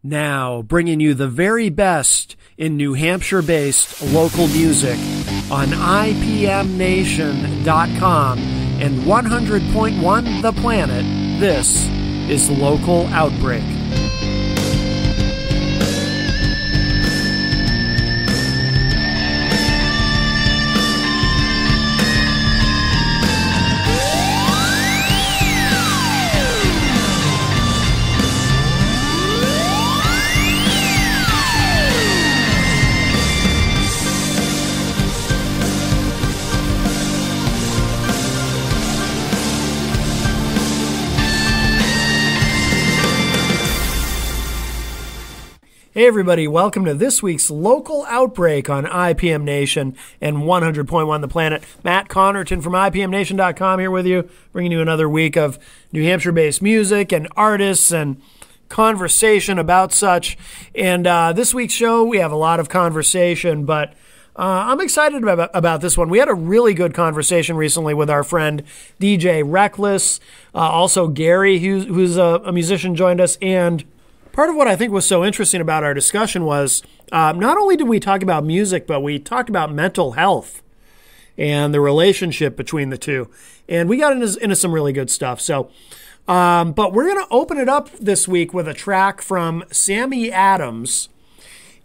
Now, bringing you the very best in New Hampshire-based local music on IPMNation.com and 100.1 The Planet, this is Local Outbreak. Hey everybody, welcome to this week's Local Outbreak on IPM Nation and 100.1 The Planet. Matt Connerton from IPMNation.com here with you, bringing you another week of New Hampshire-based music and artists and conversation about such. And this week's show, we have a lot of conversation, but I'm excited about this one. We had a really good conversation recently with our friend DJ Reklss. Also Gary, who's a musician, joined us, and part of what I think was so interesting about our discussion was not only did we talk about music, but we talked about mental health and the relationship between the two. And we got into some really good stuff. So, but we're going to open it up this week with a track from Sammy Adams.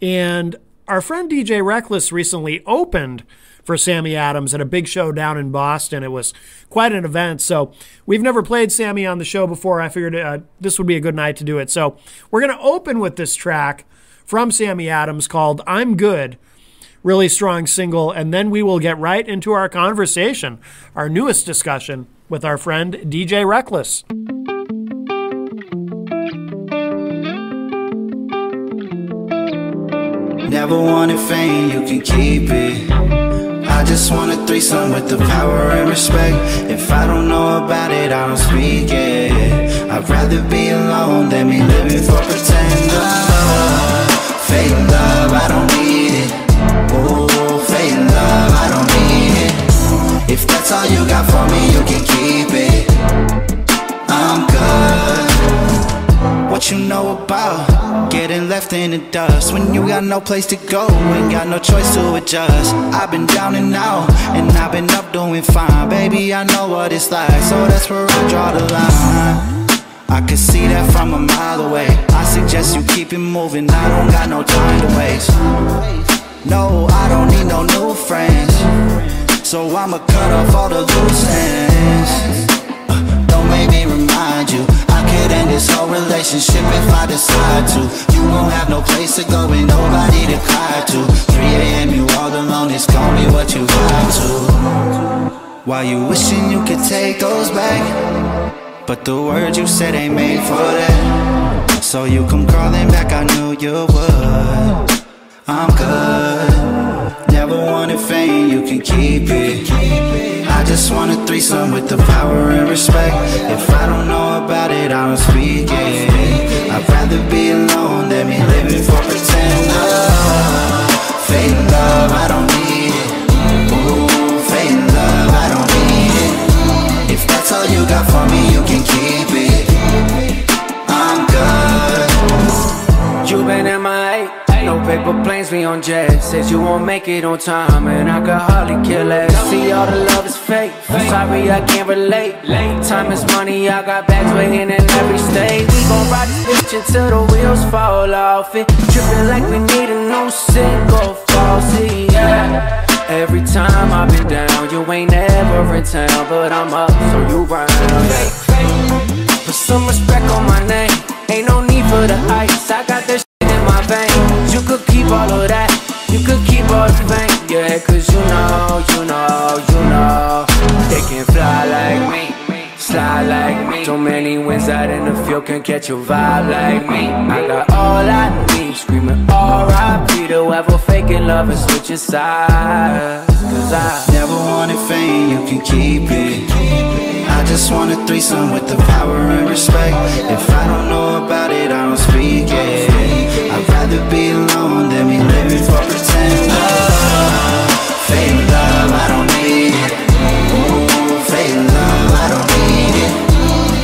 And our friend DJ Reklss recently opened for Sammy Adams at a big show down in Boston. It was quite an event. So we've never played Sammy on the show before. I figured this would be a good night to do it. So we're going to open with this track from Sammy Adams called I'm Good, really strong single, and then we will get right into our conversation, our newest discussion with our friend DJ Reklss. Never wanted fame, you can keep it. I just want a threesome with the power and respect. If I don't know about it, I don't speak it. I'd rather be alone than me living for pretend love. Fake love, I don't need it. Oh, fake love, I don't need it. If that's all you got for me, you can keep it. I'm good. What you know about getting left in the dust when you got no place to go, ain't got no choice to adjust. I've been down and out, and I've been up doing fine. Baby, I know what it's like, so that's where I draw the line. I can see that from a mile away. I suggest you keep it moving, I don't got no time to waste. No, I don't need no new friends, so I'ma cut off all the loose ends. Don't make me remind you, I could end this whole relationship if I decide to. You won't have no place to go and nobody to cry to. 3 a.m. you all alone, it's gonna be what you vibe to. Why you wishing you could take those back, but the words you said ain't made for that. So you come crawling back, I knew you would. I'm good. Never wanted fame, you can keep it. I just want a threesome with the power and respect. If I don't know about it, I don't speak it. I'd rather be alone than me living for pretend love. Fake love, I don't need it. Ooh, fake love, I don't need it. If that's all you got for me, you can keep it. I'm good. You been in my no paper planes, we on jet. Said you won't make it on time, and I could hardly care less. See, all the love is fake. Sorry, I can't relate. Time is money, I got bags waiting in every state. We gon' ride this bitch until the wheels fall off it. Trippin' like we need a new single falsy, yeah. Every time I've been down, you ain't never in town, but I'm up, so you round. Put some respect on my name. Ain't no need for the ice. I got that in my veins. You could keep all of that, you could keep all the fame. Yeah, cause you know they can fly like me, slide like me. So many wins out in the field can catch a vibe like me. I got all I need, screaming R.I.P. to whoever faking love and switching sides. Cause I never wanted fame, you can keep it. I just want a threesome with the power and respect. If I don't know about it, I don't speak it. I'd rather be alone than me living for pretend love. Fake love, I don't need it. Ooh, fake love, I don't need it.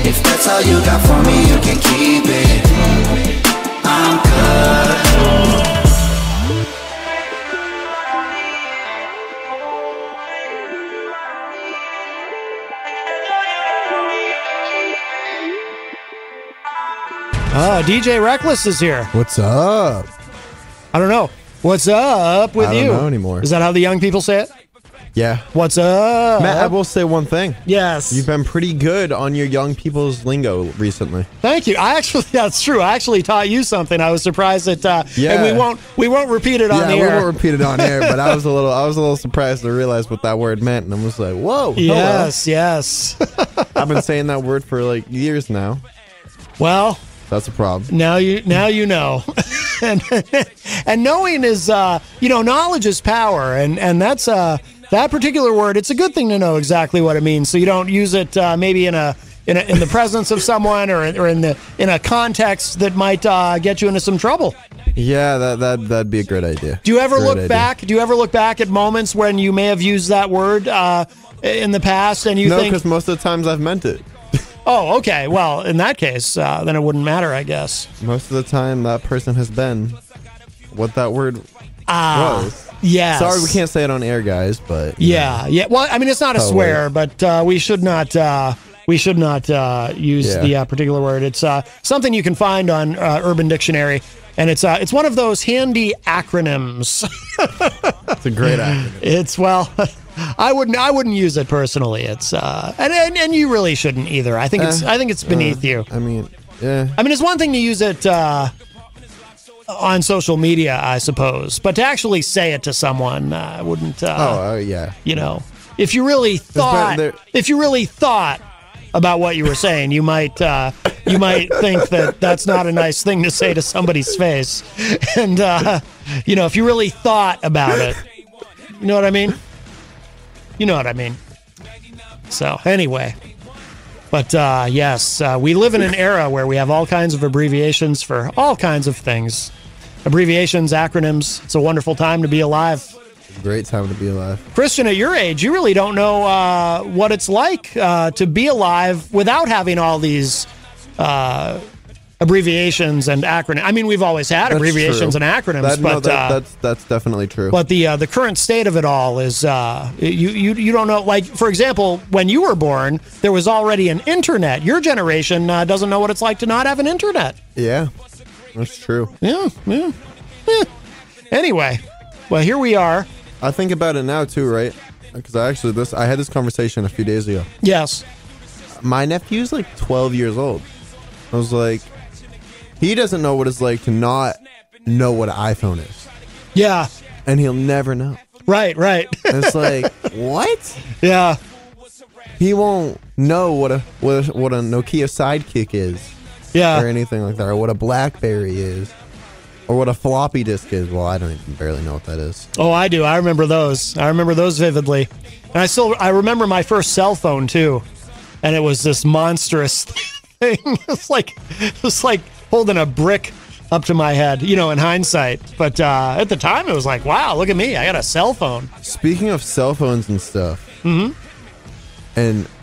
If that's all you got for me, you can keep it. I'm DJ Reklss is here. What's up? I don't know. What's up with you? I don't know anymore. Is that how the young people say it? Yeah. What's up? Matt, I will say one thing. Yes. You've been pretty good on your young people's lingo recently. Thank you. That's true. I actually taught you something. I was surprised that and we won't repeat it on the air. We won't repeat it on air, but I was a little surprised to realize what that word meant, and I was like, whoa. Yes, yes. I've been saying that word for like years now. Well, that's a problem. Now you know. and knowing is knowledge is power, and that's that particular word. It's a good thing to know exactly what it means, so you don't use it maybe in the presence of someone or in a context that might get you into some trouble. Yeah, that'd be a great idea. Do you ever look back? Do you ever look back at moments when you may have used that word in the past, and you think? No, because most of the times I've meant it. Oh, okay. Well, in that case, then it wouldn't matter, I guess. Most of the time, that person has been what that word was. Yes. Sorry, we can't say it on air, guys, but yeah. Well, I mean, it's not a swear, but we should not use the particular word. It's something you can find on Urban Dictionary, and it's one of those handy acronyms. It's a great acronym. I wouldn't use it personally. It's and you really shouldn't either. I think it's beneath you. I mean, yeah. I mean, it's one thing to use it on social media, I suppose, but to actually say it to someone, I wouldn't. Yeah. You know, if you really thought about what you were saying, you might think that that's not a nice thing to say to somebody's face, and if you really thought about it, you know what I mean. You know what I mean. So anyway, but yes, we live in an era where we have all kinds of abbreviations for all kinds of things. Abbreviations, acronyms. It's a wonderful time to be alive. Great time to be alive. Christian, at your age, you really don't know what it's like to be alive without having all these abbreviations and acronyms. I mean, we've always had abbreviations and acronyms, but that's definitely true. But the current state of it all is you don't know. Like, for example, when you were born, there was already an internet. Your generation doesn't know what it's like to not have an internet. Yeah, that's true. Yeah. Anyway, well, here we are. I think about it now too, right? Because I had this conversation a few days ago. Yes. My nephew's like 12 years old. I was like, he doesn't know what it's like to not know what an iPhone is. Yeah. And he'll never know. Right. And it's like, what? Yeah. He won't know what a Nokia Sidekick is. Yeah. Or anything like that. Or what a BlackBerry is. Or what a floppy disk is. Well, I don't even barely know what that is. Oh, I do. I remember those. vividly. And I remember my first cell phone too. And it was this monstrous thing. It's like holding a brick up to my head, in hindsight. But at the time, it was like, wow, look at me. I got a cell phone. Speaking of cell phones and stuff, and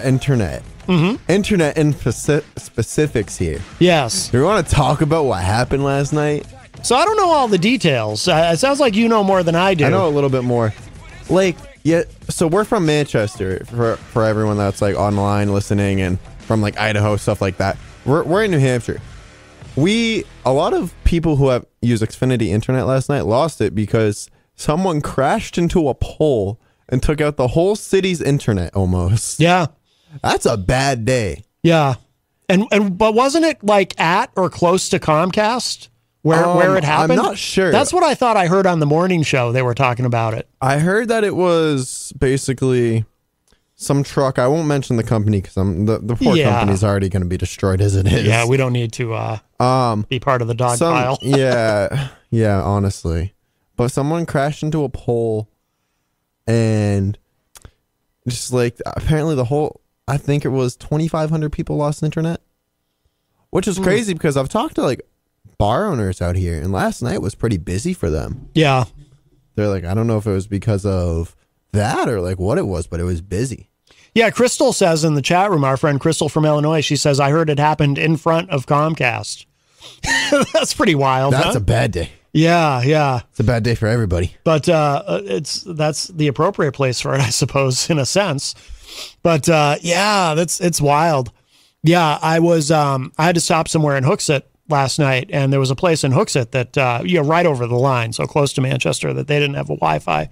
internet, internet and specifics here. Yes. Do you want to talk about what happened last night? So I don't know all the details. It sounds like you know more than I do. I know a little bit more. So we're from Manchester, for everyone that's like online listening and from like Idaho, stuff like that. We're in New Hampshire. A lot of people who have used Xfinity internet last night lost it because someone crashed into a pole and took out the whole city's internet almost. Yeah. That's a bad day. Yeah. But wasn't it like at or close to Comcast where it happened? I'm not sure. That's what I thought I heard on the morning show. They were talking about it. I heard that it was basically some truck. I won't mention the company because the poor company's already going to be destroyed as it is. Yeah, we don't need to be part of the dog pile. yeah, honestly. But someone crashed into a pole and just like apparently I think it was 2,500 people lost internet, which is crazy because I've talked to like bar owners out here and last night was pretty busy for them. Yeah. They're like, I don't know if it was because of that or like what it was, but it was busy. Yeah, Crystal says in the chat room, our friend Crystal from Illinois, she says, I heard it happened in front of Comcast. That's pretty wild. That's a bad day. Yeah. It's a bad day for everybody. But that's the appropriate place for it, I suppose, in a sense. But it's wild. Yeah, I had to stop somewhere in Hooksett last night, and there was a place in Hooksett that, right over the line, so close to Manchester, that they didn't have a Wi-Fi.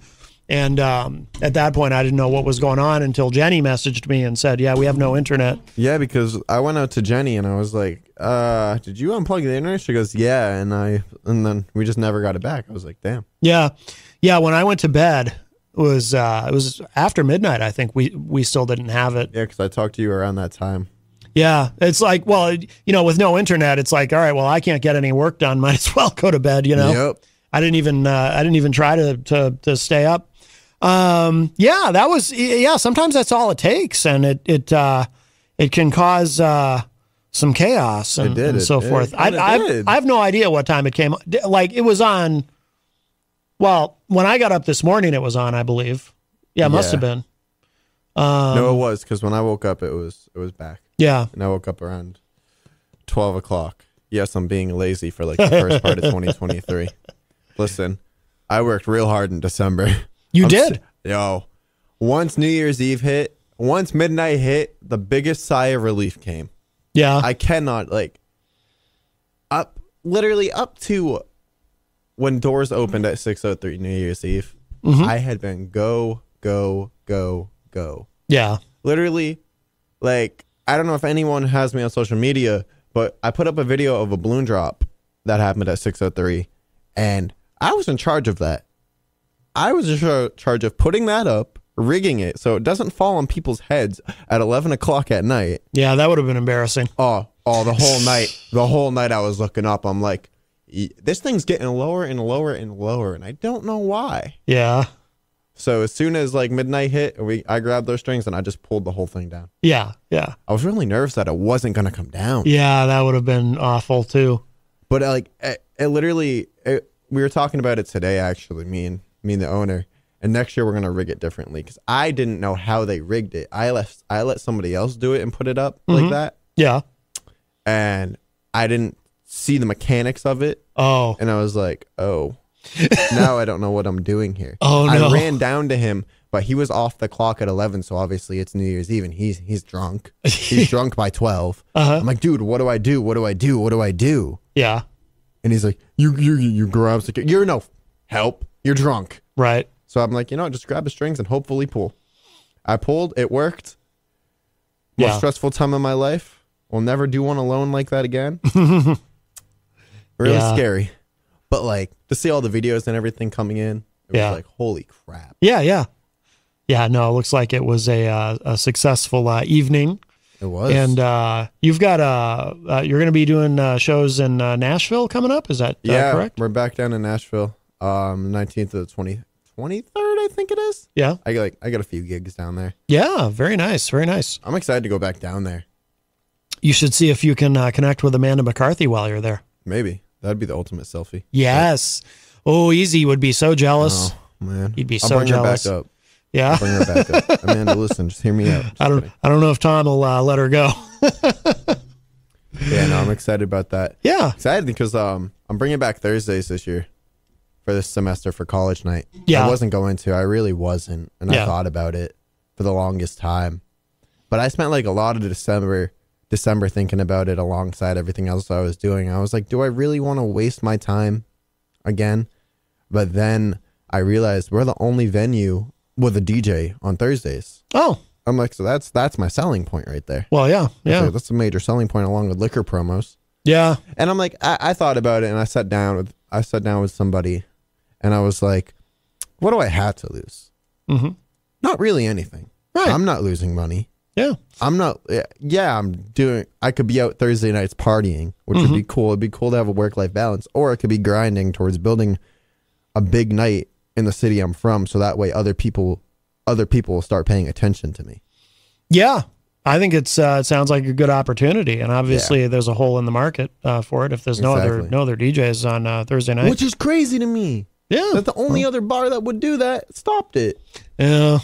And at that point, I didn't know what was going on until Jenny messaged me and said, yeah, we have no internet. Yeah, because I went out to Jenny and I was like, did you unplug the internet? She goes, yeah. And then we just never got it back. I was like, damn. Yeah. Yeah, when I went to bed, it was after midnight, I think. We still didn't have it. Yeah, because I talked to you around that time. Yeah, it's like, well, with no internet, it's like, all right, well, I can't get any work done. Might as well go to bed, Yep. I didn't even try to stay up. Sometimes that's all it takes, and it can cause some chaos and so forth. I have no idea what time it came. Like, it was on. Well, when I got up this morning, it was on, I believe. Yeah, it must have been. No, it was, because when I woke up, it was back. Yeah, and I woke up around 12 o'clock. Yes, I'm being lazy for like the first part of 2023. Listen, I worked real hard in December. You did? Once New Year's Eve hit, once midnight hit, the biggest sigh of relief came. Yeah. I cannot, literally up to when doors opened at 6:03 New Year's Eve, I had been go, go, go, go. Yeah. Literally, I don't know if anyone has me on social media, but I put up a video of a balloon drop that happened at 6:03, and I was in charge of that. I was in charge of putting that up, rigging it so it doesn't fall on people's heads at 11 o'clock at night. Yeah, that would have been embarrassing. Oh, the whole night I was looking up. I'm like, this thing's getting lower and lower and lower, and I don't know why. Yeah. So as soon as midnight hit, I grabbed those strings and I just pulled the whole thing down. Yeah, yeah. I was really nervous that it wasn't going to come down. Yeah, that would have been awful too. But we were talking about it today, actually, me and the owner, and next year we're going to rig it differently, because I didn't know how they rigged it. I let somebody else do it and put it up like that. Yeah. And I didn't see the mechanics of it. Oh. And I was like, oh, now I don't know what I'm doing here. Oh, no. I ran down to him, but he was off the clock at 11, so obviously it's New Year's Eve, and he's drunk. He's drunk by 12. I'm like, dude, what do I do? What do I do? What do I do? Yeah. And he's like, you grab the, you're no help. You're drunk. Right. So I'm like, just grab the strings and hopefully pull. I pulled. It worked. Most stressful time of my life. We'll never do one alone like that again. Really scary. But to see all the videos and everything coming in, it was like, holy crap. Yeah, yeah. Yeah, no, it looks like it was a successful evening. It was. And you've got you're going to be doing shows in Nashville coming up. Is that correct? We're back down in Nashville, 19th to the 23rd, I think it is. Yeah. I got a few gigs down there. Yeah, very nice, very nice. I'm excited to go back down there. You should see if you can connect with Amanda McCarthy while you're there. Maybe. That'd be the ultimate selfie. Yes. Oh, Easy would be so jealous. Oh, man. He'd be so jealous. Her back up. Yeah. I'll bring her back up. Amanda, listen, just hear me out. I don't know if Tom will let her go. Yeah, no, I'm excited about that. Yeah. Excited because I'm bringing back Thursdays this year for this semester for college night. Yeah. I wasn't going to. I really wasn't. And I thought about it for the longest time. But I spent a lot of December thinking about it alongside everything else I was doing. I was like, do I really want to waste my time again? But then I realized we're the only venue with a DJ on Thursdays. Oh. I'm like, so that's my selling point right there. Well, yeah. Yeah. That's a major selling point along with liquor promos. Yeah. And I'm like, I thought about it, and I sat down with somebody, and I was like, what do I have to lose? Mm-hmm. Not really anything. Right. I'm not losing money. Yeah. I'm not. Yeah, I could be out Thursday nights partying, which would be cool. It'd be cool to have a work-life balance, or I could be grinding towards building a big night in the city I'm from, so that way other people will start paying attention to me. Yeah. I think it sounds like a good opportunity, and obviously there's a hole in the market for it if there's no other DJs on Thursday night. Which is crazy to me. Yeah. That the only other bar that would do that stopped it. Yeah.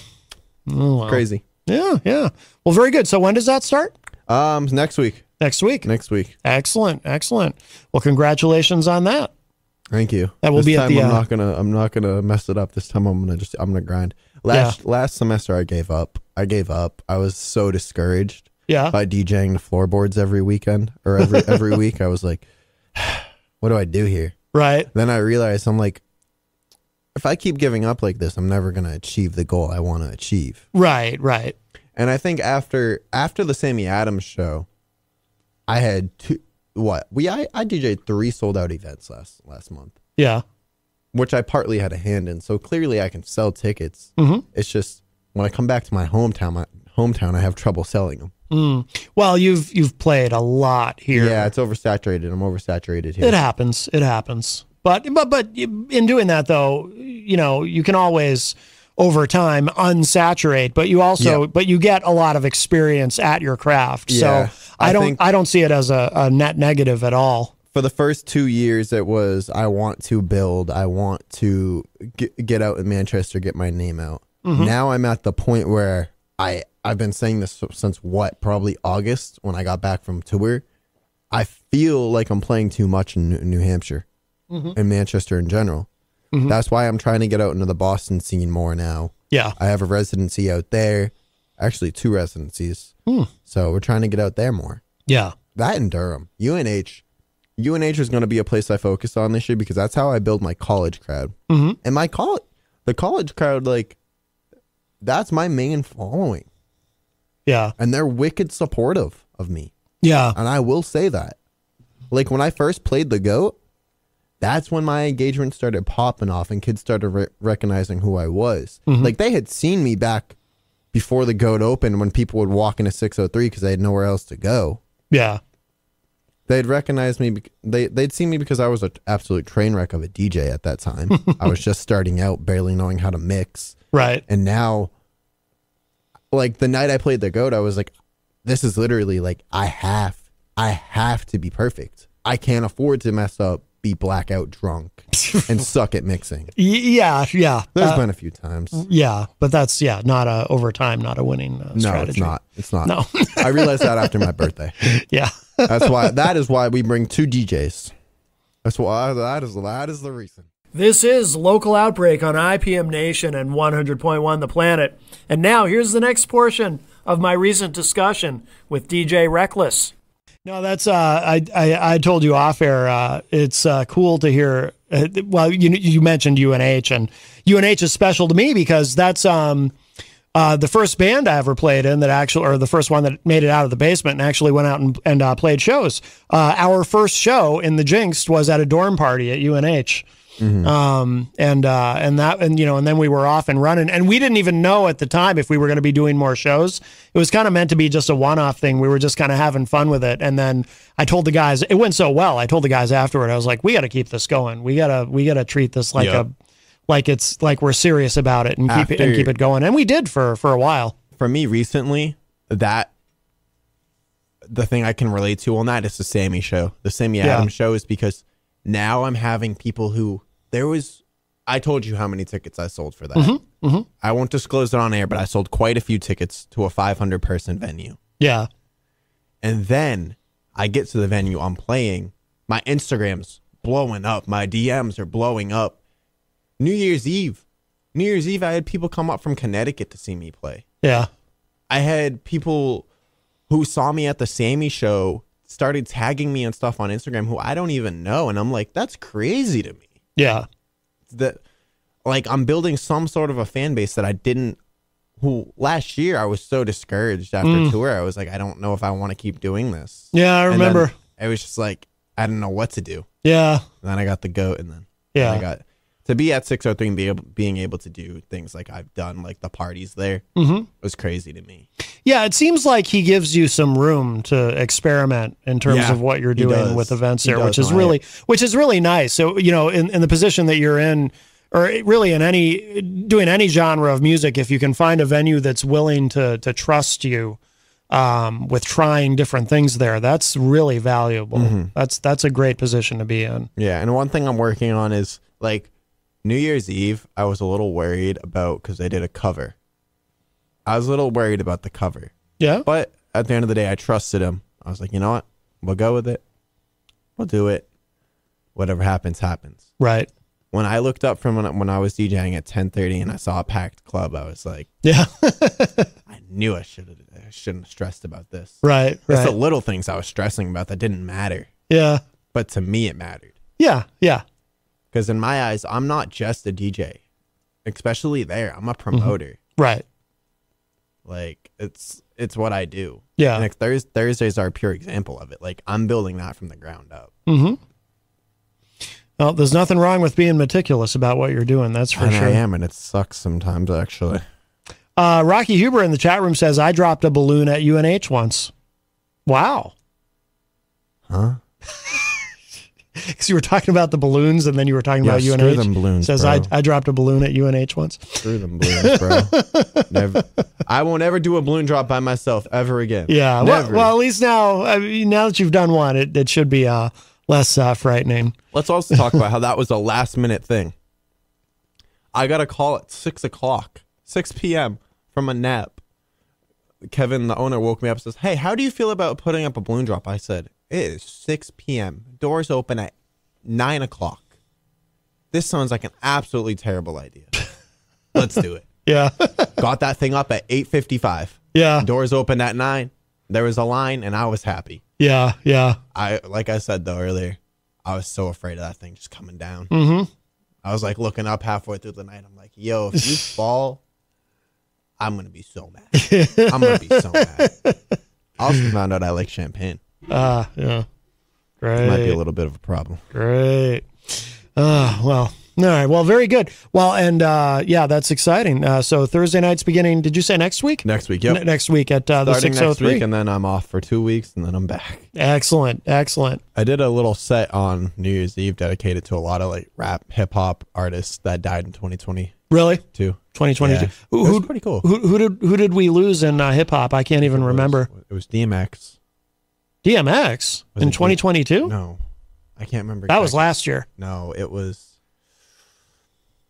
Oh, well. Crazy. Yeah, yeah. Well, very good. So when does that start? Next week. Next week. Next week. Excellent, excellent. Well, congratulations on that. Thank you. That will this be time at the. I'm not gonna mess it up. This time I'm gonna grind. Last semester I gave up. I was so discouraged. Yeah. By DJing the floorboards every weekend or every week. I was like, what do I do here? Right. Then I realized I'm like, if I keep giving up like this, I'm never going to achieve the goal I want to achieve. Right. Right. And I think after the Sammy Adams show, I had I DJ'd 3 sold out events last month. Yeah. Which I partly had a hand in. So clearly I can sell tickets. It's just when I come back to my hometown, I have trouble selling them. Well, you've played a lot here. Yeah, it's oversaturated. I'm oversaturated here. It happens. But in doing that though, you can always over time unsaturate, but you get a lot of experience at your craft. Yeah, so I don't see it as a net negative at all. For the first 2 years, it was, I want to build. I want to get out in Manchester, get my name out. Now I'm at the point where I've been saying this since probably August when I got back from tour. I feel like I'm playing too much in New Hampshire and Manchester in general. That's why I'm trying to get out into the Boston scene more now. Yeah. I have a residency out there. Actually, 2 residencies. So we're trying to get out there more. Yeah. That and Durham. UNH is going to be a place I focus on this year because that's how I build my college crowd. And the college crowd, like, that's my main following. Yeah. And they're wicked supportive of me. Yeah. And I will say that. Like, when I first played the GOAT, that's when my engagement started popping off and kids started recognizing who I was. Like, they had seen me back before the GOAT opened when people would walk into 603 because they had nowhere else to go. Yeah. They'd recognize me. They'd see me because I was an absolute train wreck of a DJ at that time. I was just starting out, barely knowing how to mix. Right. And now, like, the night I played the GOAT, I was like, this is literally like, I have to be perfect. I can't afford to mess up, be blackout drunk, and suck at mixing. Yeah. There's been a few times. Yeah, but that's, not over time, not a winning strategy. No, it's not. No. I realized that after my birthday. Yeah. That is why we bring 2 DJs. That is the reason. This is Local Outbreak on IPM Nation and 100.1 The Planet. And now here's the next portion of my recent discussion with DJ Reklss. No, that's I told you off air. It's cool to hear. Well, you mentioned UNH, and UNH is special to me because that's the first band I ever played in or the first one that made it out of the basement and actually went out and played shows. Our first show in the Jinxed was at a dorm party at UNH. And then we were off and running, and we didn't even know at the time if we were going to be doing more shows. It was kind of meant to be just a one-off thing. We were just kind of having fun with it. And then I told the guys, it went so well. I told the guys afterward, I was like, we got to keep this going. We got to treat this like it's like we're serious about it and keep it going. And we did for a while. For me recently, the thing I can relate to on that is the Sammy show. The Sammy Adams show is because now I'm having people who I told you how many tickets I sold for that. I won't disclose it on air, but I sold quite a few tickets to a 500-person venue. Yeah. And then I get to the venue I'm playing. My Instagram's blowing up. My DMs are blowing up. New Year's Eve, I had people come up from Connecticut to see me play. Yeah. I had people who saw me at the Sammy show started tagging me and stuff on Instagram who I don't even know. And I'm like, that's crazy to me. Yeah. Like, I'm building some sort of a fan base that last year I was so discouraged after tour. I was like, I don't know if I want to keep doing this. Yeah, I remember. I was just like, I don't know what to do. Yeah. And then I got the GOAT, and then I got to be at 603 and being able to do things like I've done, like the parties there, was crazy to me. Yeah, it seems like he gives you some room to experiment in terms of what you're doing with events there, which is really nice. So, in the position that you're in, or really in doing any genre of music, if you can find a venue that's willing to trust you with trying different things there, that's really valuable. That's a great position to be in. Yeah, and one thing I'm working on is, like, New Year's Eve, I was a little worried about because they did a cover. I was a little worried about the cover. Yeah. But at the end of the day, I trusted him. I was like, you know what? We'll go with it. We'll do it. Whatever happens, happens. Right. When I looked up from when I was DJing at 10:30 and I saw a packed club, I was like, yeah. I knew I shouldn't have stressed about this. Right. It's the little things I was stressing about that didn't matter. Yeah. But to me, it mattered. Yeah, yeah. Because in my eyes, I'm not just a DJ, especially there. I'm a promoter. Right. Like it's what I do. Yeah. And Thursdays are a pure example of it. Like I'm building that from the ground up. Mm-hmm. Well, there's nothing wrong with being meticulous about what you're doing. That's for sure. I am, and it sucks sometimes, actually. Rocky Huber in the chat room says, I dropped a balloon at UNH once. Wow. Huh? Because you were talking about the balloons, and then you were talking about UNH. Screw them balloons, says, bro. I dropped a balloon at UNH once. Screw them balloons, bro. Never. I won't ever do a balloon drop by myself ever again. Yeah. Never. Well, at least now that you've done one, it should be less frightening. Let's also talk about how that was a last-minute thing. I got a call at 6 p.m. from a nap. Kevin, the owner, woke me up and says, hey, how do you feel about putting up a balloon drop? I said, it is 6 p.m. Doors open at 9 o'clock. This sounds like an absolutely terrible idea. Let's do it. Yeah. Got that thing up at 8:55. Yeah. Doors opened at 9. There was a line, and I was happy. Yeah. Yeah. Like I said, though, earlier, I was so afraid of that thing just coming down. Mm-hmm. I was like looking up halfway through the night. I'm like, yo, if you fall, I'm going to be so mad. I'm going to be so mad. I also found out I like champagne. Yeah. Great. Might be a little bit of a problem. Great. Well, all right. Well, very good. Well, and yeah, that's exciting. So Thursday night's beginning, did you say next week? Next week, yep. Next week at the Starting 603. next week, and then I'm off for 2 weeks, and then I'm back. Excellent. Excellent. I did a little set on New Year's Eve dedicated to a lot of like rap, hip hop artists that died in 2020. Really? 2022. Yeah. It was pretty cool. Who did we lose in hip hop? I can't even remember. It was DMX. DMX in 2022? No, I can't remember. That was last year. No, it was.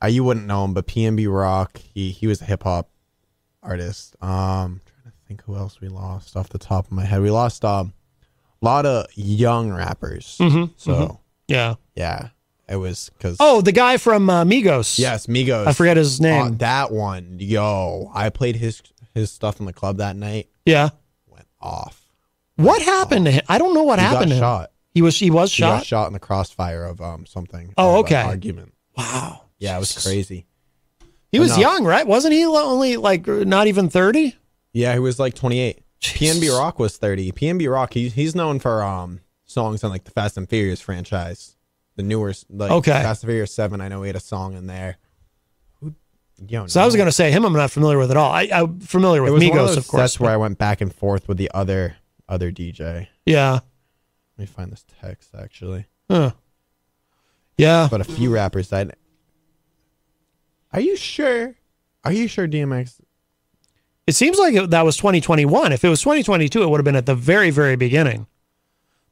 You wouldn't know him, but PNB Rock. He was a hip hop artist. I'm trying to think who else we lost off the top of my head. We lost a lot of young rappers. Mm-hmm, so yeah, it was because the guy from Migos. Yes, Migos. I forget his name. That one, yo, I played his stuff in the club that night. Yeah, went off. What happened to him? I don't know what happened to him. Shot. He was shot. He got shot in the crossfire of something. Oh, okay. Argument. Wow. Yeah, it was crazy. He was young, right? Wasn't he only like not even 30? Yeah, he was like 28. Jesus. PNB Rock was 30. PNB Rock, he's known for songs on like the Fast and Furious franchise, the newer like Fast and Furious 7. I know he had a song in there. So I was gonna say him. I'm not familiar with at all. I'm familiar with Migos, of course. That's where I went back and forth with the other DJ. Yeah. Let me find this text actually. Huh. Yeah. But a few rappers died. Are you sure? Are you sure DMX? It seems like that was 2021. If it was 2022, it would have been at the very, very beginning.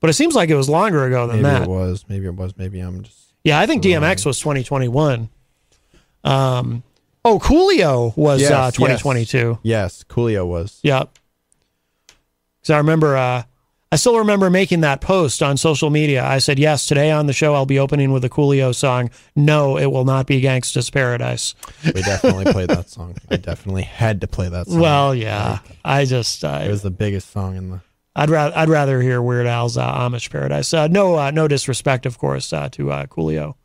But it seems like it was longer ago than that. Maybe it was. Maybe I'm just. Yeah, I think DMX was 2021. Coolio was 2022. Yes, Coolio was. Yep. Because I still remember making that post on social media. I said, yes, today on the show I'll be opening with a Coolio song. No, it will not be Gangsta's Paradise. We definitely played that song. I definitely had to play that song. Well, yeah. It was the biggest song in the... I'd rather hear Weird Al's Amish Paradise. No disrespect, of course, to Coolio.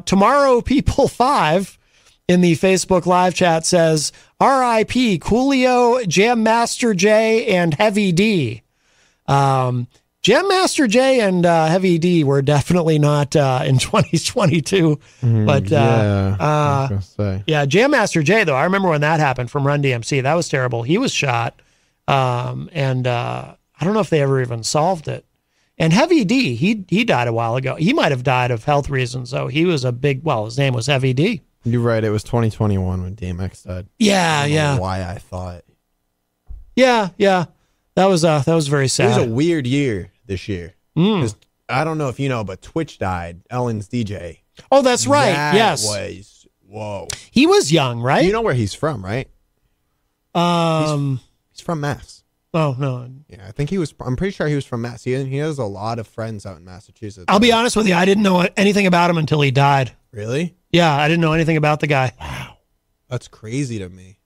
Tomorrow People 5 in the Facebook live chat says, R.I.P. Coolio, Jam Master Jay, and Heavy D. Jam Master Jay and Heavy D were definitely not in 2022, but Jam Master Jay though, I remember when that happened from Run DMC. That was terrible. He was shot, and I don't know if they ever even solved it. And Heavy D, he died a while ago. He might have died of health reasons though. He was his name was Heavy D. You're right. It was 2021 when DMX died. Yeah, I don't know why I thought. Yeah. That was very sad. It was a weird year this year. Because I don't know if you know, but Twitch died. Ellen's DJ. Oh, that's right. That yes. Whoa. He was young, right? You know where he's from, right? He's from Mass. Oh, no. Yeah, I'm pretty sure he was from Mass. He has a lot of friends out in Massachusetts. I'll be honest with you. I didn't know anything about him until he died. Really? Yeah, I didn't know anything about the guy. Wow. That's crazy to me.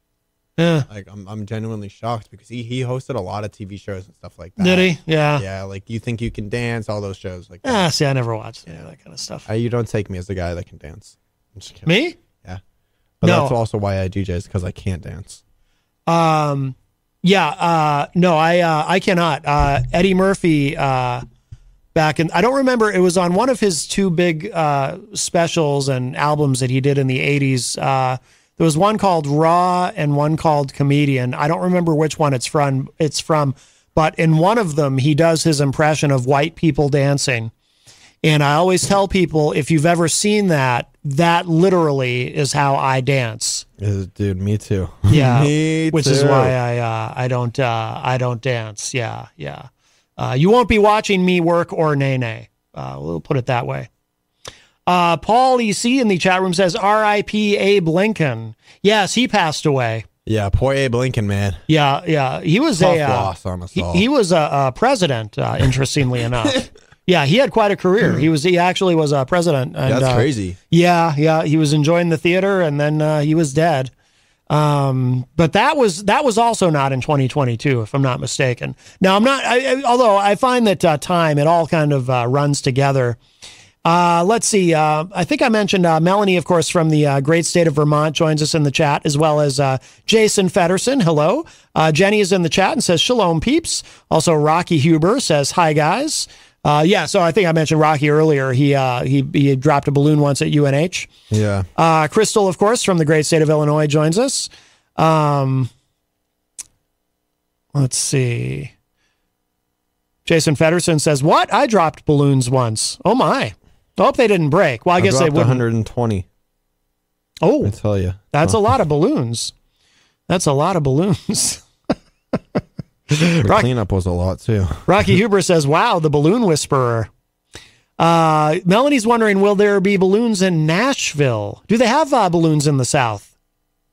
Yeah. Like I'm genuinely shocked because he hosted a lot of TV shows and stuff like that. Did he? Yeah. Yeah, like You Think You Can Dance, all those shows like that. See, I never watched any of that kind of stuff. You don't take me as the guy that can dance. I'm just kidding. Me? Yeah. But No. that's also why I DJ is because I can't dance. No, I cannot. Eddie Murphy, back in, I don't remember, it was on one of his two big specials and albums that he did in the 80s. There was one called Raw and one called Comedian. I don't remember which one it's from, but in one of them, he does his impression of white people dancing. And I always tell people, if you've ever seen that, that literally is how I dance. Dude, me too. Yeah, Me which too. is why I don't dance. Yeah. You won't be watching me work or nay. We'll put it that way. Paul EC in the chat room says R.I.P. Abe Lincoln. Yes, he passed away. Yeah, poor Abe Lincoln, man. Yeah. He was Tough loss on us all. he was a president. Interestingly enough. Yeah, he had quite a career. He actually was a president. And, That's crazy. Yeah. He was enjoying the theater, and then he was dead. But that was also not in 2022, if I'm not mistaken. Now I'm not. Although I find that time, it all kind of runs together. Let's see. I think I mentioned Melanie, of course, from the great state of Vermont, joins us in the chat, as well as Jason Fedderson. Hello. Jenny is in the chat and says shalom, peeps. Also, Rocky Huber says hi, guys. So I think I mentioned Rocky earlier. He dropped a balloon once at UNH. Yeah. Crystal, of course, from the great state of Illinois, joins us. Let's see. Jason Fedderson says, "What? I dropped balloons once. Oh my! I hope they didn't break. Well, I guess they dropped wouldn't. 120. Oh, I tell you, that's a lot of balloons. That's a lot of balloons." the cleanup was a lot too. Rocky Huber says, "Wow, the balloon whisperer." Melanie's wondering, will there be balloons in Nashville? Do they have balloons in the South?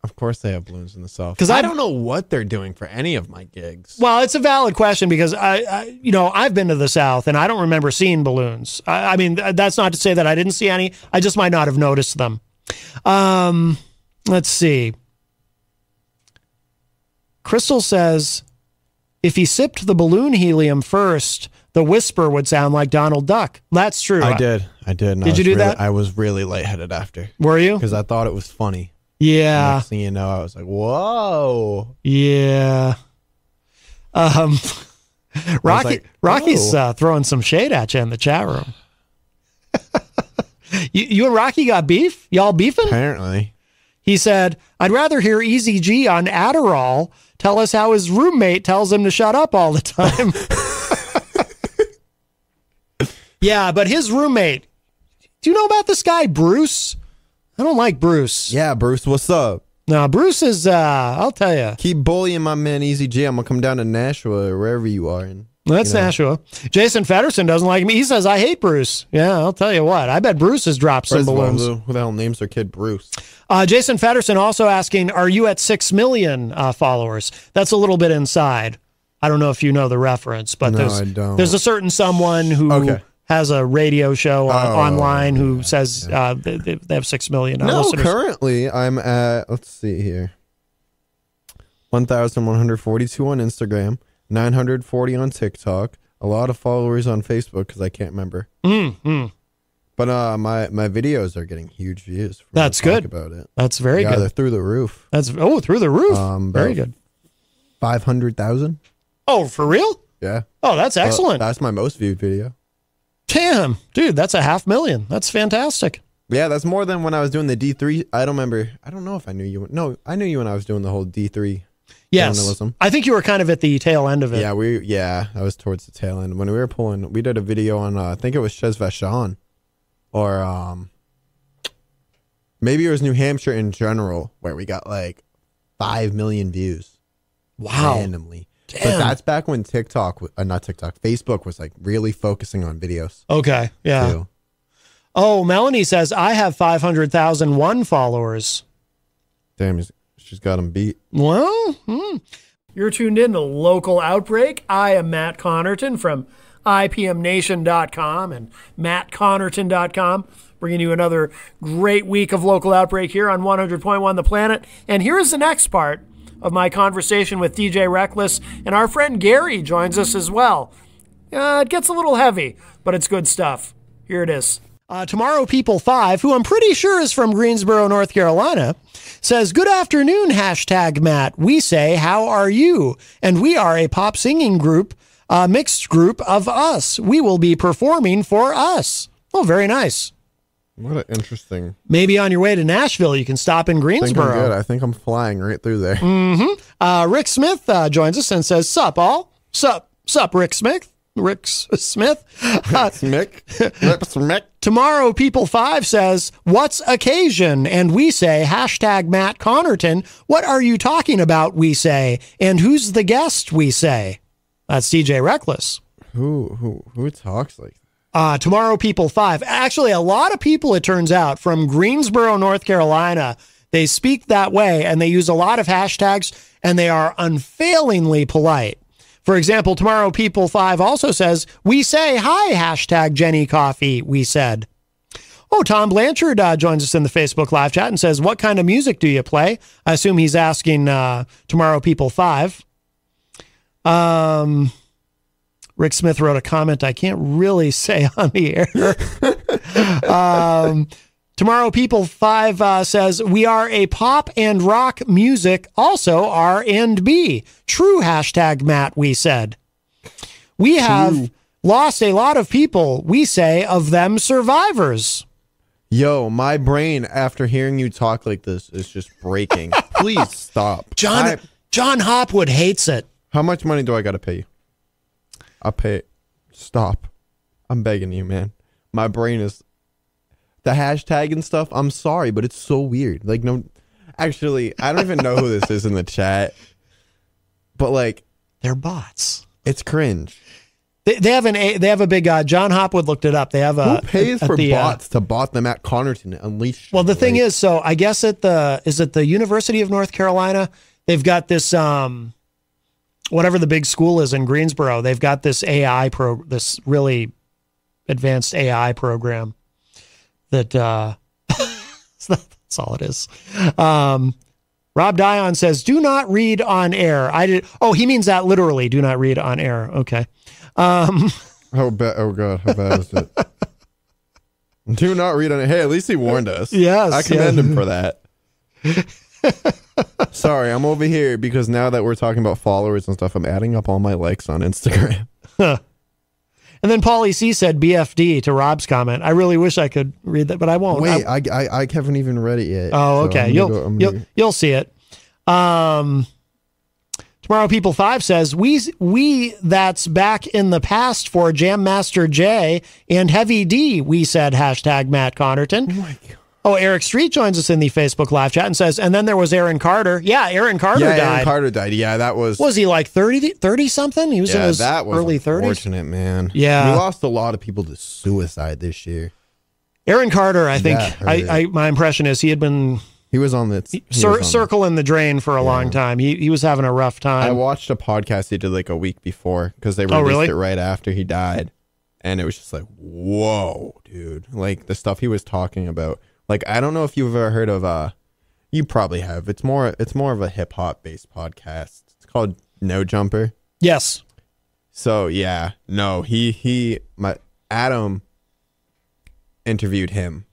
Of course they have balloons in the South. 'Cause I don't know what they're doing for any of my gigs. Well, it's a valid question because I've been to the South and I don't remember seeing balloons. I mean, that's not to say that I didn't see any. I just might not have noticed them. Let's see. Crystal says, if he sipped the balloon helium first, the whisper would sound like Donald Duck. That's true. I did. And Did you do that? I was really lightheaded after. Were you? Because I thought it was funny. Yeah. Next thing you know, I was like, whoa. Yeah. Rocky's throwing some shade at you in the chat room. you and Rocky got beef? Y'all beefing? Apparently. He said, I'd rather hear Easy G on Adderall tell us how his roommate tells him to shut up all the time. Yeah, but his roommate, do you know about this guy, Bruce? I don't like Bruce. Yeah, Bruce, what's up? No, Bruce is, I'll tell you. Keep bullying my man Easy G. I'm going to come down to Nashua or wherever you are. And That's Nashua. Jason Fedderson doesn't like me. He says, I hate Bruce. Yeah, I'll tell you what. I bet Bruce has dropped some balloons. Who the hell names their kid Bruce? Jason Fedderson also asking, are you at 6 million followers? That's a little bit inside. I don't know if you know the reference, but I don't. There's a certain someone who has a radio show online who says they have 6 million listeners. Currently I'm at, let's see here, 1,142 on Instagram, 940 on TikTok, a lot of followers on Facebook because I can't remember. But my videos are getting huge views. That's good. About it. That's very good. They're through the roof. Through the roof. Very good. 500,000. Oh, for real? Yeah. Oh, that's excellent. That's my most viewed video. Damn, dude, that's 500,000. That's fantastic. Yeah, that's more than when I was doing the D3. I don't remember. I don't know if I knew you. No, I knew you when I was doing the whole D3. Yes. Journalism. I think you were kind of at the tail end of it. Yeah, I was towards the tail end. When we did a video on, I think it was Chez Vachon. Or maybe it was New Hampshire in general, where we got like 5 million views. Wow. Randomly. Damn. But that's back when Facebook was like really focusing on videos. Okay. Yeah. Too. Oh, Melanie says, I have 500,001 followers. Damn, she's got them beat. Well, You're tuned in to Local Outbreak. I am Matt Connerton from IPMNation.com and MattConnerton.com, bringing you another great week of Local Outbreak here on 100.1 The Planet. And here is the next part of my conversation with DJ Reklss, and our friend Gary joins us as well. It gets a little heavy, but it's good stuff. Here it is. Tomorrow People 5, who I'm pretty sure is from Greensboro, North Carolina, says, "Good afternoon, #Matt. We say, how are you? And we are a pop singing group, a mixed group of us. We will be performing for us." Oh, very nice. What an interesting. Maybe on your way to Nashville, you can stop in Greensboro. I think I'm flying right through there. Rick Smith joins us and says, "Sup, all? Sup, Rick Smith? Rick Smith. Rick Smith. Tomorrow People 5 says, "What's occasion?" And we say, #Matt Connerton. What are you talking about? We say. And who's the guest? We say. That's DJ Reklss. Who talks like that? Tomorrow People 5. Actually, a lot of people, it turns out, from Greensboro, North Carolina, they speak that way and they use a lot of hashtags and they are unfailingly polite. For example, Tomorrow People 5 also says, "We say hi, #Jenny Coffee," we said. Oh, Tom Blanchard joins us in the Facebook live chat and says, "What kind of music do you play?" I assume he's asking Tomorrow People 5. Rick Smith wrote a comment I can't really say on the air. Tomorrow People 5 says, "We are a pop and rock music, also R&B. True, #Matt, we said. We have lost a lot of people, we say, of them survivors." Yo, my brain, after hearing you talk like this, is just breaking. Please stop. John Hopwood hates it. How much money do I got to pay you? I'll pay it. Stop. I'm begging you, man. My brain is... The hashtag and stuff, I'm sorry, but it's so weird. Like, no... Actually, I don't even know who this is in the chat. But, like... They're bots. It's cringe. They have a big... John Hopwood looked it up. They have a... Who pays for bots to bot them at Connerton Unleashed? Well, the thing is, so I guess at the... Is it the University of North Carolina? They've got this... whatever the big school is in Greensboro, they've got this this really advanced AI program that that's all it is. Rob Dion says, "Do not read on air." He means that literally. Do not read on air. Okay. Oh God, how bad is it? Do not read on it. Hey, at least he warned us. Yes, I commend him for that. Sorry, I'm over here because now that we're talking about followers and stuff, I'm adding up all my likes on Instagram. And then Paulie C said BFD to Rob's comment. I really wish I could read that, but I won't. Wait, I haven't even read it yet. Oh, okay. So you'll see it. Tomorrow People 5 says, we that's back in the past for Jam Master J and Heavy D, we said, #Matt Connerton. Oh my God. Oh, Eric Street joins us in the Facebook live chat and says, and then there was Aaron Carter. Yeah, Aaron Carter died. Aaron Carter died. Yeah, that was... Was he like 30 something? He was in his early 30s. Unfortunate, man. Yeah. We lost a lot of people to suicide this year. Aaron Carter, I think, my impression is he had been... He was on the... circle in the drain for a long time. He was having a rough time. I watched a podcast he did like a week before because they released it right after he died. And it was just like, whoa, dude. Like the stuff he was talking about. Like, I don't know if you've ever heard of, you probably have. It's more of a hip hop based podcast. It's called No Jumper. Yes. So yeah, no, Adam interviewed him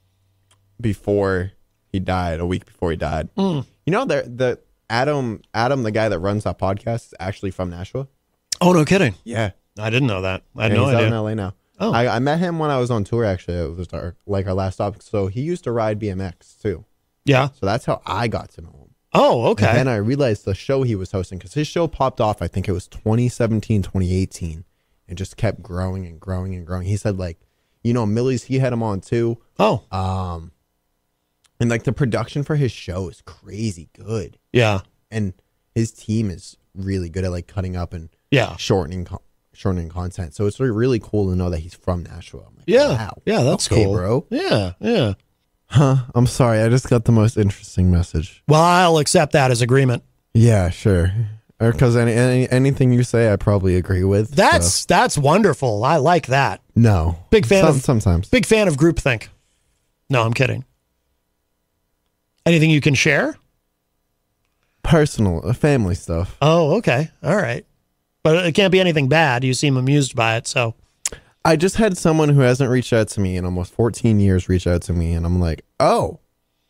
before he died, a week before he died. You know, the Adam, the guy that runs that podcast, is actually from Nashville. Oh, no kidding. Yeah. I didn't know that. I had no idea. He's idea. out in LA now. Oh. I met him when I was on tour, actually. It was our last stop. So he used to ride BMX, too. Yeah. So that's how I got to know him. Oh, okay. And then I realized the show he was hosting, because his show popped off, I think it was 2017, 2018, and just kept growing and growing and growing. He said, like, you know, Millie's, he had him on, too. Oh. And, like, the production for his show is crazy good. Yeah. And his team is really good at, like, cutting up and shortening content. So it's really cool to know that he's from Nashville. I'm like, wow. Yeah, that's cool, bro. Yeah. Huh. I'm sorry. I just got the most interesting message. Well, I'll accept that as agreement. Yeah, sure. Because anything you say, I probably agree with. That's wonderful. I like that. No. Big fan sometimes. Big fan of groupthink. No, I'm kidding. Anything you can share? personal, family stuff. Oh, okay. All right. But it can't be anything bad. You seem amused by it, so. I just had someone who hasn't reached out to me in almost 14 years reach out to me, and I'm like, oh,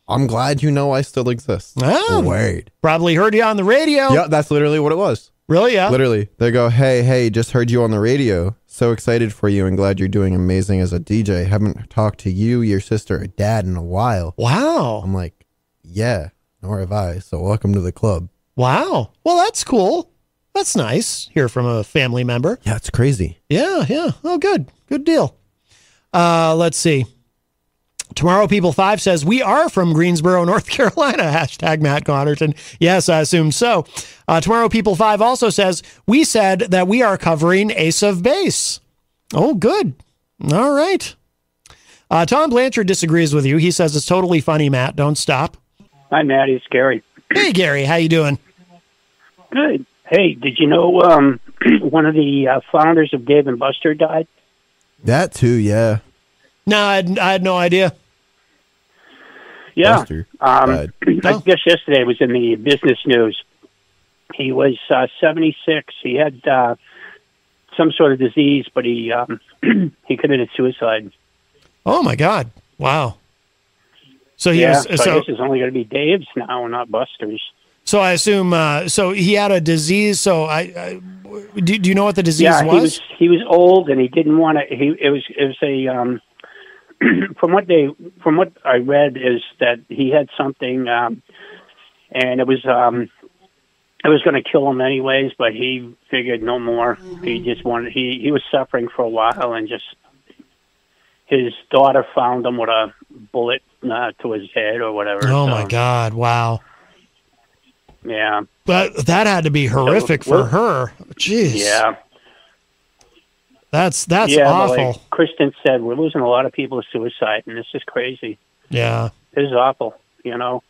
I'm glad you know I still exist. Oh, word. Probably heard you on the radio. Yeah, that's literally what it was. Really? Yeah. Literally. They go, hey, just heard you on the radio. So excited for you and glad you're doing amazing as a DJ. Haven't talked to you, your sister, or dad in a while. Wow. I'm like, yeah, nor have I. So welcome to the club. Wow. Well, that's cool. That's nice. Hear from a family member. Yeah, it's crazy. Yeah. Oh, good. Good deal. Let's see. Tomorrow People 5 says, we are from Greensboro, North Carolina. Hashtag Matt Connerton. Yes, I assume so. Tomorrow People 5 also says, we said that we are covering Ace of Base. Oh, good. All right. Tom Blanchard disagrees with you. He says it's totally funny, Matt. Don't stop. Hi, Matt. It's Gary. Hey, Gary. How you doing? Good. Hey, did you know one of the founders of Dave and Buster died? That too, yeah. No, I had no idea. Yeah. Buster I guess yesterday it was in the business news. He was 76. He had some sort of disease, but he he committed suicide. Oh, my God. Wow. So he yeah, was, so I guess it's only going to be Dave's now, not Buster's. So I assume, so he had a disease. So do you know what the disease was? He was old and he didn't want to. It was a from what I read is that he had something, and it was going to kill him anyways. But he figured no more. He just wanted. He was suffering for a while, and just his daughter found him with a bullet to his head or whatever. Oh my God! Wow. Yeah. But that had to be horrific for her. Jeez. Yeah. That's awful. Like Kristen said, we're losing a lot of people to suicide, and this is crazy. Yeah. This is awful, you know?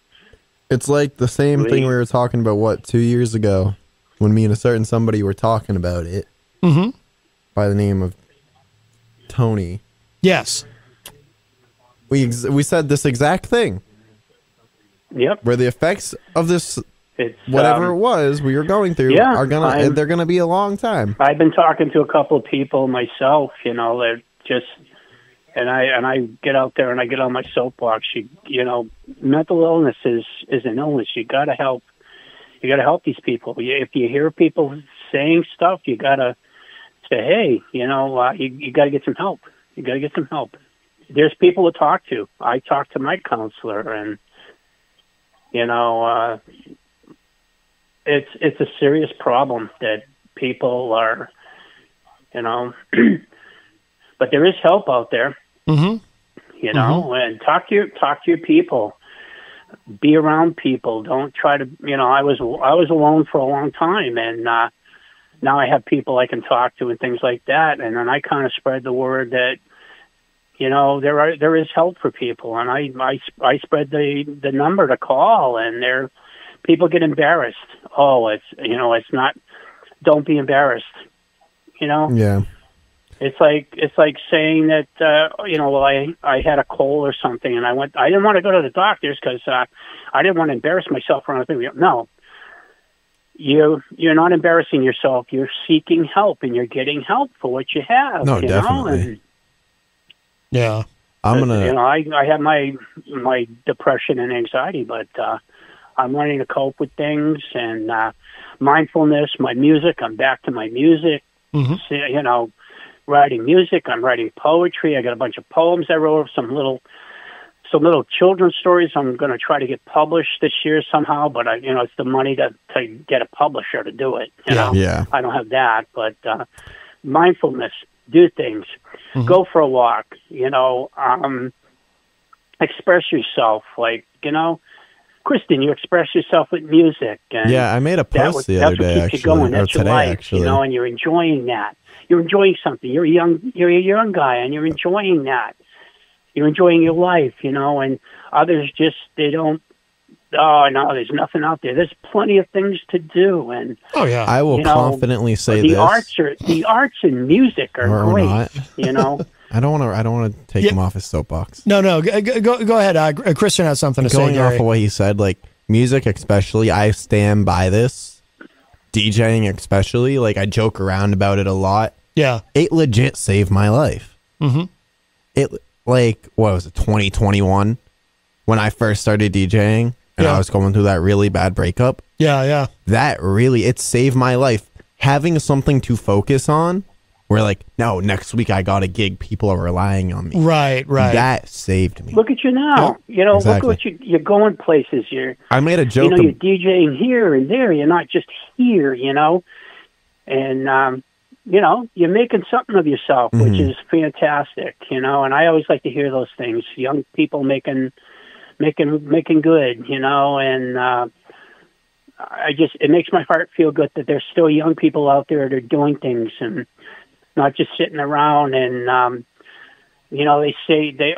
It's like the same thing we were talking about, 2 years ago, when me and a certain somebody were talking about it. Mm-hmm. By the name of Tony. Yes. We said this exact thing. Yep. Where the effects of this... It's, whatever it was we were going through they're gonna be a long time. I've been talking to a couple of people myself, you know, that just and I get out there and I get on my soapbox. You know, mental illness is an illness. You gotta help these people. If you hear people saying stuff, you gotta say, hey, you know, you gotta get some help. You gotta get some help. There's people to talk to. I talk to my counselor, and you know. It's a serious problem that people are, you know, but there is help out there, you know, and talk to your people, be around people. Don't try to, you know, I was alone for a long time, and now I have people I can talk to and things like that. And then I kind of spread the word that, you know, there is help for people, and I spread the number to call, and people get embarrassed. Oh, it's not. Don't be embarrassed. You know. Yeah. It's like saying that you know. Well, I had a cold or something, and I didn't want to go to the doctors because I didn't want to embarrass myself or anything. No. You're not embarrassing yourself. You're seeking help, and you're getting help for what you have. No, you definitely. Know? Yeah. You know, I have my depression and anxiety, but. I'm learning to cope with things, and mindfulness, my music. I'm back to my music. So, you know, writing music. I'm writing poetry. I got a bunch of poems I wrote, some little children's stories. I'm going to try to get published this year somehow, but you know, it's the money to get a publisher to do it. You know? Yeah. I don't have that, but mindfulness, do things, go for a walk. You know, express yourself. Like, you know. Kristen, you express yourself with music. And yeah, I made a post the other day, actually. That's what keeps you going. That's your life, actually. You know, and you're enjoying that. You're enjoying something. You're a young guy, and you're enjoying that. You're enjoying your life, you know, and others just, they don't, oh, no, there's nothing out there. There's plenty of things to do. And oh, yeah. I will confidently say the arts and music are great, not. You know. I don't want to take him off his soapbox. No, go ahead. Christian has something to say, Going Gary. off of what he said, like, music especially, I stand by this. DJing especially, like I joke around about it a lot. Yeah. It legit saved my life. Mm-hmm. It, like, what was it, 2021? When I first started DJing and I was going through that really bad breakup. Yeah. That really, it saved my life. Having something to focus on, where like, no, next week I got a gig, people are relying on me. Right. That saved me. Look at you now. You know, Exactly. look at what you're going places. I made a joke. You know, you're DJing here and there. You're not just here, you know. And, you know, you're making something of yourself, which is fantastic, you know. And I always like to hear those things. Young people making good, you know. And it makes my heart feel good that there's still young people out there that are doing things and not just sitting around. And, you know, they say, the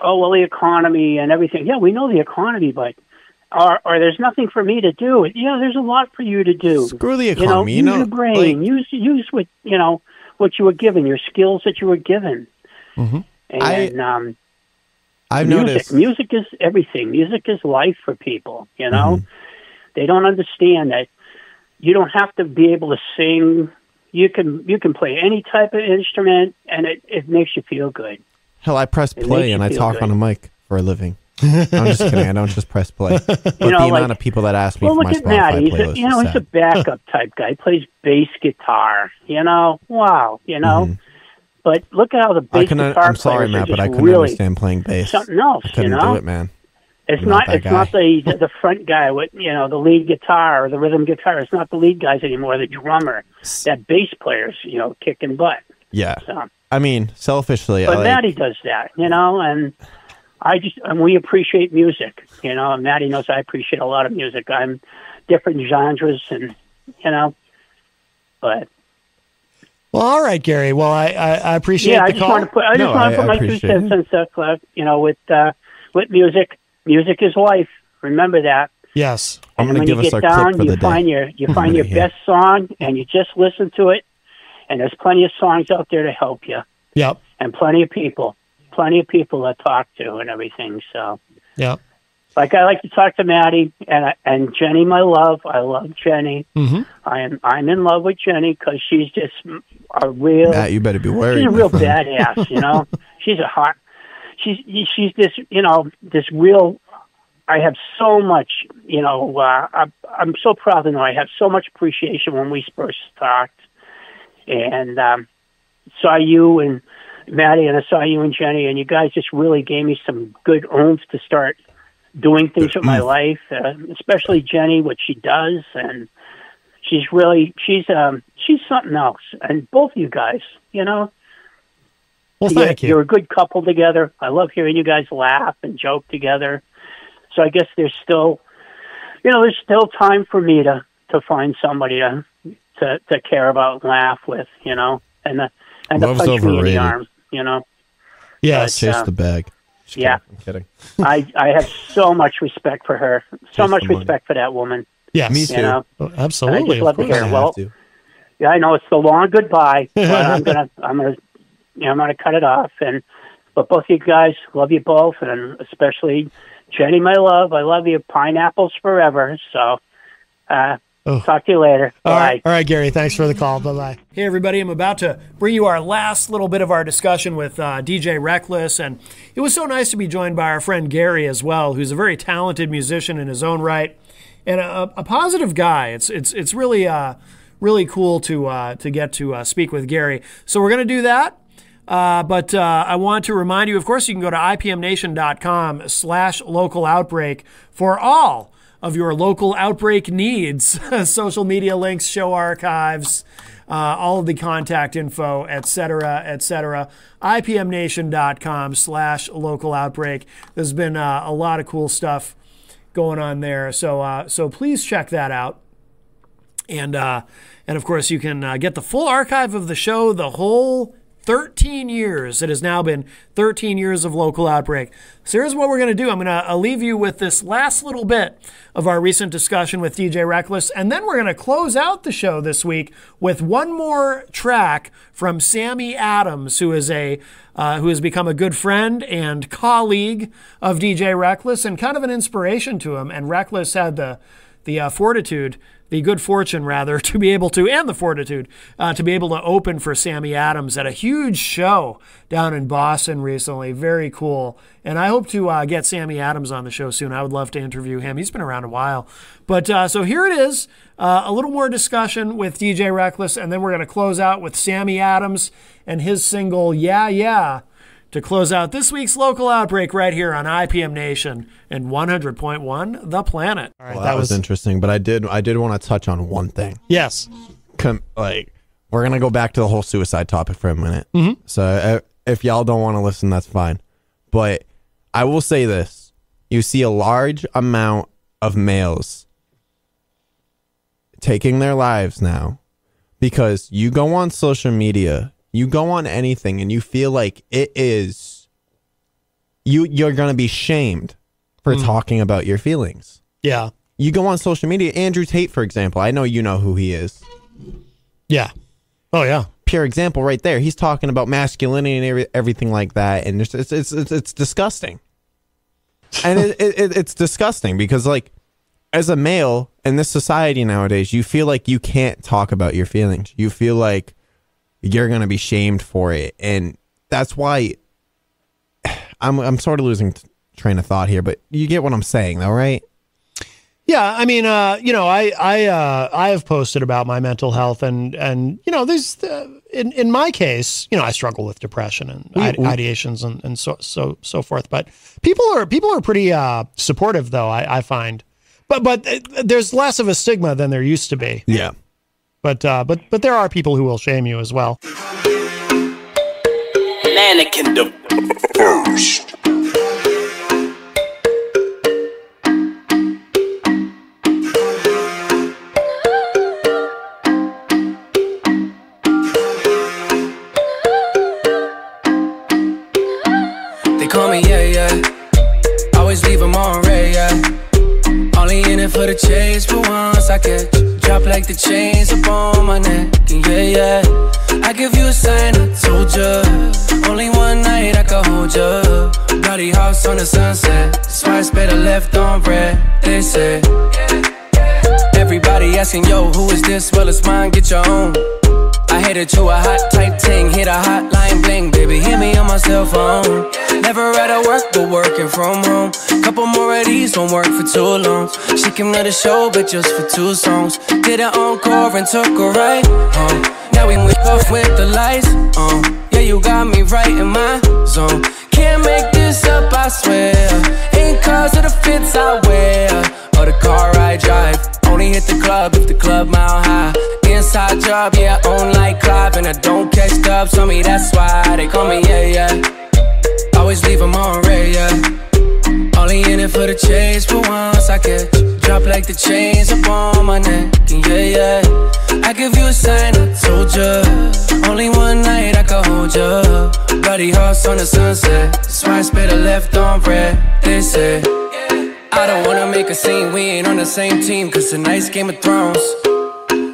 economy and everything. Yeah, we know the economy, but or there's nothing for me to do. Yeah, there's a lot for you to do. Screw the economy. Use your brain. Like, use what, you know, what you were given, your skills that you were given. Mm-hmm. And I've music, noticed. music is everything. Music is life for people, you know. They don't understand that you don't have to be able to sing. You can play any type of instrument, and it makes you feel good. Hell, I press It play makes and you I feel talk good. on a mic for a living. I'm just kidding. I don't just press play. But You know, the like- amount of people that ask me Well, for look my at Matt. Spotify He's playlist you know, is he's a sad. backup type guy. He plays bass guitar. You know, wow. You know, but look at how the bass guitar I'm sorry, players are Matt, but just I couldn't really understand playing bass. something else. I couldn't you know, do it, man. It's I'm not. that It's not guy. the front guy with the lead guitar or the rhythm guitar. It's not the lead guys anymore. The drummer, that bass player's kicking butt. Yeah. So, I mean, selfishly, but I Matty does that, and we appreciate music, and Matty knows I appreciate a lot of music. I'm different genres, and but. Well, all right, Gary. Well, I appreciate the I just call. want to put my 2 cents in stuff, with music. Music is life. Remember that. Yes. I'm And going to when give you us our get down, clip for the you find day. your find your best song, and you just listen to it. And there's plenty of songs out there to help you, Yep. and plenty of people to talk to and everything. So, Yep. like I like to talk to Maddie and Jenny, my love. I love Jenny. Mm-hmm. I'm in love with Jenny because she's just a real. Matt, you better be worried. She's a real badass. She's a hot. She's this this real. I have so much. I'm so proud to know I have so much appreciation when we first talked, and saw you and Maddie, and I saw you and Jenny, and you guys just really gave me some good oomph to start doing things with my life, especially Jenny, what she does, and she's something else. And both of you guys, Well, thank you. You're a good couple together. I love hearing you guys laugh and joke together. So I guess there's still time for me to find somebody to care about and laugh with, and to Love's punch me in the overrated. arm, Yes. But, Chase the bag. Just yeah. kidding. I'm kidding. I have so much respect for her, so Chase much the money. respect for that woman. Yes. Me too. You know, Oh, and I absolutely. just love to of hear. course. Well, to. yeah, I know it's the long goodbye, but I'm gonna cut it off. But both you guys, love you both, and especially Jenny, my love. I love you. Pineapples forever. So, talk to you later. All Bye. right. All right, Gary. Thanks for the call. Bye-bye. Hey, everybody. I'm about to bring you our last little bit of our discussion with DJ Reklss. And it was so nice to be joined by our friend Gary as well, who's a very talented musician in his own right and a positive guy. It's really really cool to get to speak with Gary. So we're going to do that. But I want to remind you, of course, you can go to ipmnation.com/local outbreak for all of your local outbreak needs, social media links, show archives, all of the contact info, etc., etc. ipmnation.com/local outbreak. There's been a lot of cool stuff going on there. So please check that out. And of course, you can get the full archive of the show, the whole 13 years. It has now been 13 years of Local Outbreak. So here's what we're going to do. I'm going to leave you with this last little bit of our recent discussion with DJ Reklss, and then we're going to close out the show this week with one more track from Sammy Adams, who has become a good friend and colleague of DJ Reklss and kind of an inspiration to him. And Reklss had the fortitude, the good fortune rather, to be able to, and the fortitude, to be able to open for Sammy Adams at a huge show down in Boston recently. Very cool. And I hope to get Sammy Adams on the show soon. I would love to interview him. He's been around a while. But so here it is, a little more discussion with DJ Reklss, and then we're going to close out with Sammy Adams and his single, Yeah, Yeah, to close out this week's Local Outbreak right here on IPM Nation and 100.1 The Planet. All right, well, that was interesting, but I did want to touch on one thing. Yes. We're going to go back to the whole suicide topic for a minute. Mm-hmm. So if y'all don't want to listen, that's fine. But I will say this. You see a large amount of males taking their lives now because you go on social media, you go on anything, and you feel like it is you're going to be shamed for talking about your feelings. Yeah. You go on social media, Andrew Tate, for example. I know you know who he is. Yeah. Oh, yeah. Pure example right there. He's talking about masculinity and everything like that, and it's disgusting. And it's disgusting because, like, as a male in this society nowadays, you feel like you can't talk about your feelings. You feel like you're going to be shamed for it. And that's why I'm sort of losing train of thought here, but you get what I'm saying though, right? Yeah. I mean, I have posted about my mental health and there's in my case, I struggle with depression and ideations and so forth, but people are pretty supportive though. I find, but there's less of a stigma than there used to be. Yeah. But there are people who will shame you as well. Mannequin the first. They call me, yeah. Always leave them on red, yeah. Only in it for the chase, but once I catch drop like the chains up on my neck, and yeah, I give you a sign, I told ya. Only one night I can hold ya. Bloody house on the sunset. That's why it's better left on red, they say. Everybody asking, yo, who is this? Well, it's mine, get your own. I hit it to a hot type ting, hit a hotline bling, baby, hit me on my cell phone. Never at work, but working from home. Couple more of these won't work for too long. She came to the show, but just for 2 songs. Did an encore and took her right home. Now we went off with the lights on. Yeah, you got me right in my zone. Can't make this up, I swear. Ain't cause of the fits I wear or the car I drive. Only hit the club if the club mile high. Inside job, yeah, I own like Clive. And I don't catch dubs on me, that's why they call me, yeah. Always leave them on red, yeah. Only in it for the chase, but once I catch drop like the chains up on my neck, and yeah. I give you a sign, I told ya. Only one night I can hold ya. Bloody horse on the sunset. That's why it's better left on red, they say. I don't wanna make a scene, we ain't on the same team, cause tonight's Game of Thrones.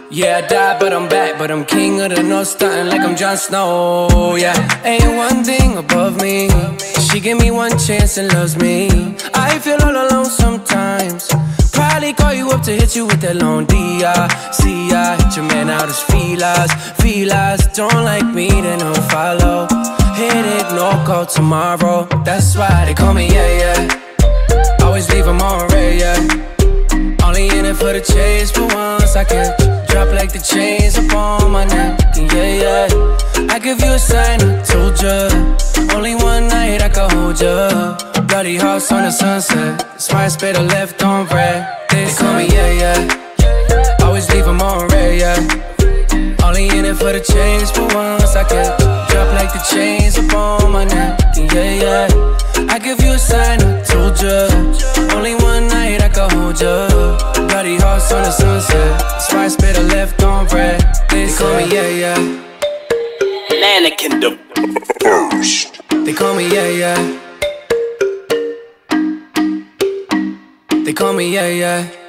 Yeah, I died, but I'm back, but I'm king of the north, stunting like I'm Jon Snow, yeah. Ain't one thing above me. She give me one chance and loves me. I feel all alone sometimes. Probably call you up to hit you with that long D.I. See, I hit your man out as feelers. Don't like me, then don't follow. Hit it, no call tomorrow. That's why they call me, yeah. Always leave them on red, yeah. Only in it for the chase, but once I catch drop like the chains up on my neck, and yeah. I give you a sign, I told ya. Only one night I can hold ya. Bloody house on the sunset. That's why it's better left on red. They call me, yeah. Always leave them on red, yeah. Only in it for the change, but once I catch drop like the chains up on my neck, and yeah. I give you a sign, I told ya. Only one night I can hold ya. Bloody horse on the sunset. That's why it's better left on red. They call me, yeah. Mannequin. Anakin the first. They call me yeah, yeah. They call me yeah, yeah.